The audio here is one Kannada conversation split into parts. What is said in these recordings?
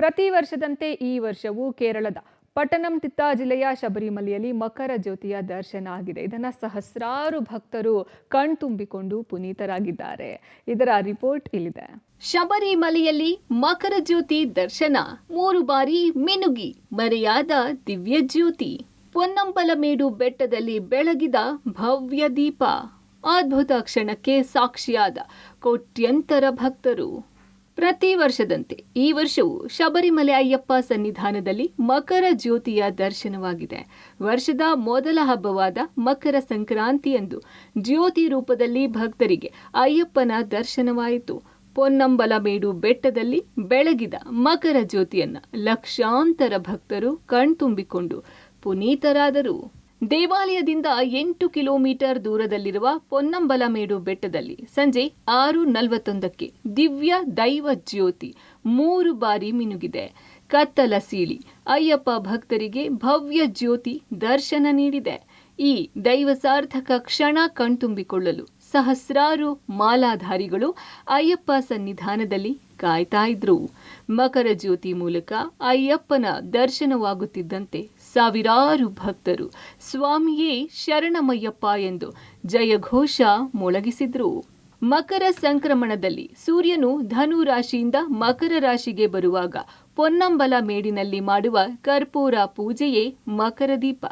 ಪ್ರತಿ ವರ್ಷದಂತೆ ಈ ವರ್ಷವೂ ಕೇರಳದ ಪಟ್ಟಣಂತಿಟ್ಟ ಜಿಲ್ಲೆಯ ಶಬರಿಮಲೆಯಲ್ಲಿ ಮಕರ ಜ್ಯೋತಿಯ ದರ್ಶನ ಆಗಿದೆ. ಇದನ್ನ ಸಹಸ್ರಾರು ಭಕ್ತರು ಕಣ್ತುಂಬಿಕೊಂಡು ಪುನೀತರಾಗಿದ್ದಾರೆ. ಇದರ ರಿಪೋರ್ಟ್ ಇಲ್ಲಿದೆ. ಶಬರಿಮಲೆಯಲ್ಲಿ ಮಕರ ಜ್ಯೋತಿ ದರ್ಶನ, 3 ಬಾರಿ ಮಿನುಗಿ ಮರೆಯಾದ ದಿವ್ಯ ಜ್ಯೋತಿ. ಪೊನ್ನಂಬಲಮೇಡು ಬೆಟ್ಟದಲ್ಲಿ ಬೆಳಗಿದ ಭವ್ಯ ದೀಪ, ಅದ್ಭುತ ಕ್ಷಣಕ್ಕೆ ಸಾಕ್ಷಿಯಾದ ಕೋಟ್ಯಂತರ ಭಕ್ತರು. ಪ್ರತಿ ವರ್ಷದಂತೆ ಈ ವರ್ಷವೂ ಶಬರಿಮಲೆ ಅಯ್ಯಪ್ಪ ಸನ್ನಿಧಾನದಲ್ಲಿ ಮಕರ ಜ್ಯೋತಿಯ ದರ್ಶನವಾಗಿದೆ. ವರ್ಷದ ಮೊದಲ ಹಬ್ಬವಾದ ಮಕರ ಸಂಕ್ರಾಂತಿಯಂದು ಜ್ಯೋತಿ ರೂಪದಲ್ಲಿ ಭಕ್ತರಿಗೆ ಅಯ್ಯಪ್ಪನ ದರ್ಶನವಾಯಿತು. ಪೊನ್ನಂಬಲಮೇಡು ಬೆಟ್ಟದಲ್ಲಿ ಬೆಳಗಿದ ಮಕರ ಜ್ಯೋತಿಯನ್ನ ಲಕ್ಷಾಂತರ ಭಕ್ತರು ಕಣ್ತುಂಬಿಕೊಂಡು ಪುನೀತರಾದರು. ದೇವಾಲಯದಿಂದ 8 ಕಿಲೋಮೀಟರ್ ದೂರದಲ್ಲಿರುವ ಪೊನ್ನಂಬಲಮೇಡು ಬೆಟ್ಟದಲ್ಲಿ ಸಂಜೆ 6:41ಕ್ಕೆ ದಿವ್ಯ ದೈವ ಜ್ಯೋತಿ 3 ಬಾರಿ ಮಿನುಗಿದೆ. ಕತ್ತಲ ಸೀಳಿ ಅಯ್ಯಪ್ಪ ಭಕ್ತರಿಗೆ ಭವ್ಯ ಜ್ಯೋತಿ ದರ್ಶನ ನೀಡಿದೆ. ಈ ದೈವ ಸಾರ್ಥಕ ಕ್ಷಣ ಕಣ್ತುಂಬಿಕೊಳ್ಳಲು ಸಹಸ್ರಾರು ಮಾಲಾಧಾರಿಗಳು ಅಯ್ಯಪ್ಪ ಸನ್ನಿಧಾನದಲ್ಲಿ ಕಾಯ್ತಾ ಇದ್ರು. ಮಕರ ಜ್ಯೋತಿ ಮೂಲಕ ಅಯ್ಯಪ್ಪನ ದರ್ಶನವಾಗುತ್ತಿದ್ದಂತೆ ಸಾವಿರಾರು ಭಕ್ತರು ಸ್ವಾಮಿಯೇ ಶರಣಮಯ್ಯಪ್ಪ ಎಂದು ಜಯಘೋಷ ಮೊಳಗಿಸಿದ್ರು. ಮಕರ ಸಂಕ್ರಮಣದಲ್ಲಿ ಸೂರ್ಯನು ಧನು ರಾಶಿಯಿಂದ ಮಕರ ರಾಶಿಗೆ ಬರುವಾಗ ಪೊನ್ನಂಬಲ ಮೇಡಿನಲ್ಲಿ ಮಾಡುವ ಕರ್ಪೂರ ಪೂಜೆಯೇ ಮಕರ ದೀಪ.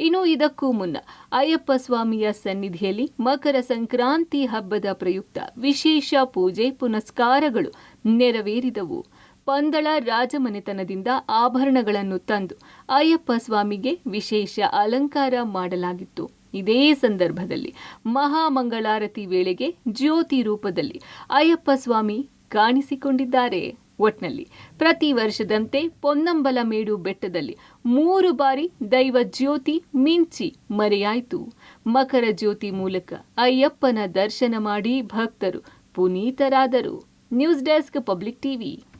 ಇನ್ನು ಇದಕ್ಕೂ ಮುನ್ನ ಅಯ್ಯಪ್ಪ ಸ್ವಾಮಿಯ ಸನ್ನಿಧಿಯಲ್ಲಿ ಮಕರ ಸಂಕ್ರಾಂತಿ ಹಬ್ಬದ ಪ್ರಯುಕ್ತ ವಿಶೇಷ ಪೂಜೆ ಪುನಸ್ಕಾರಗಳು ನೆರವೇರಿದವು. ಪಂದಳ ರಾಜಮನೆತನದಿಂದ ಆಭರಣಗಳನ್ನು ತಂದು ಅಯ್ಯಪ್ಪ ಸ್ವಾಮಿಗೆ ವಿಶೇಷ ಅಲಂಕಾರ ಮಾಡಲಾಗಿತ್ತು. ಇದೇ ಸಂದರ್ಭದಲ್ಲಿ ಮಹಾಮಂಗಳಾರತಿ ವೇಳೆಗೆ ಜ್ಯೋತಿ ರೂಪದಲ್ಲಿ ಅಯ್ಯಪ್ಪ ಸ್ವಾಮಿ ಕಾಣಿಸಿಕೊಂಡಿದ್ದಾರೆ. ಒಟ್ನಲ್ಲಿ ಪ್ರತಿ ವರ್ಷದಂತೆ ಪೊನ್ನಂಬಲಮೇಡು ಬೆಟ್ಟದಲ್ಲಿ 3 ಬಾರಿ ದೈವ ಜ್ಯೋತಿ ಮಿಂಚಿ ಮರೆಯಾಯಿತು. ಮಕರ ಜ್ಯೋತಿ ಮೂಲಕ ಅಯ್ಯಪ್ಪನ ದರ್ಶನ ಮಾಡಿ ಭಕ್ತರು ಪುನೀತರಾದರು. News desk, public TV.